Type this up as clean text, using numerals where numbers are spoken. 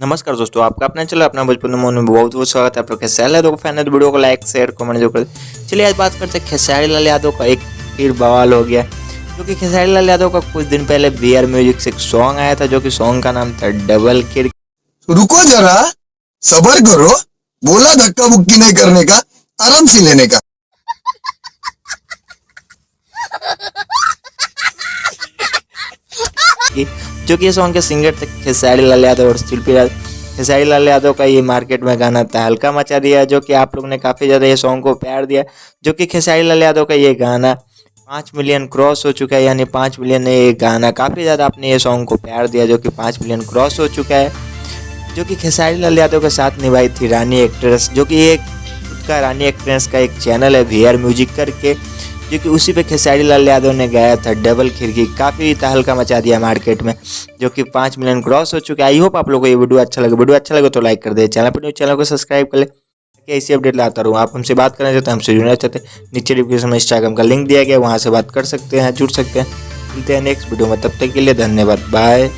नमस्कार दोस्तों, आपका अपना चलो अपना भोजपुरी मोहन में बहुत बहुत स्वागत है। आप लोग खेसारी लाल यादव फैन है तो वीडियो को लाइक शेयर कमेंट जो कर। चलिए आज बात करते हैं खेसारी लाल यादव का। एक फिर बवाल हो गया क्योंकि खेसारी लाल यादव का कुछ दिन पहले VR म्यूजिक से एक सॉन्ग आया था जो कि सॉन्ग का नाम था डबल खिड़की। रुको जरा, सबर करो। बोला धक्का मुक्की नहीं करने का, आराम से लेने का। जो कि ये सॉन्ग के सिंगर थे खेसारी लाल यादव और शिल्पी राज। खेसारी लाल यादव का ये मार्केट में गाना तहलका मचा दिया, जो कि आप लोग ने काफ़ी ज़्यादा ये सॉन्ग को प्यार दिया। जो कि खेसारी लाल यादव का ये गाना 5 मिलियन क्रॉस हो चुका है, यानी 5 मिलियन ये गाना काफ़ी ज़्यादा आपने ये सॉन्ग को प्यार दिया, जो कि 5 मिलियन क्रॉस हो चुका है। जो कि खेसारी लाल यादव के साथ निभाई थी रानी एक्ट्रेस, जो कि एक खुद का रानी एक्ट्रेस का एक चैनल है VR म्यूजिक करके, जो कि उसी पे खेसारी लाल यादव ने गाया था डबल खिड़की। काफ़ी तहलका मचा दिया मार्केट में, जो कि 5 मिलियन क्रॉस हो चुका है। आई होप आप लोगों को ये वीडियो अच्छा लगे। वीडियो अच्छा लगे तो लाइक कर दे, चैनल को सब्सक्राइब कर ले ताकि ऐसी अपडेट लाता रहूँ। आप हमसे बात करना चाहते हैं, हमसे जुड़ना चाहते हैं, नीचे डिस्क्रिप्शन में इंस्टाग्राम का लिंक दिया गया, वहाँ से बात कर सकते हैं, जुड़ सकते हैं। मिलते हैं नेक्स्ट वीडियो में, तब तक के लिए धन्यवाद, बाय।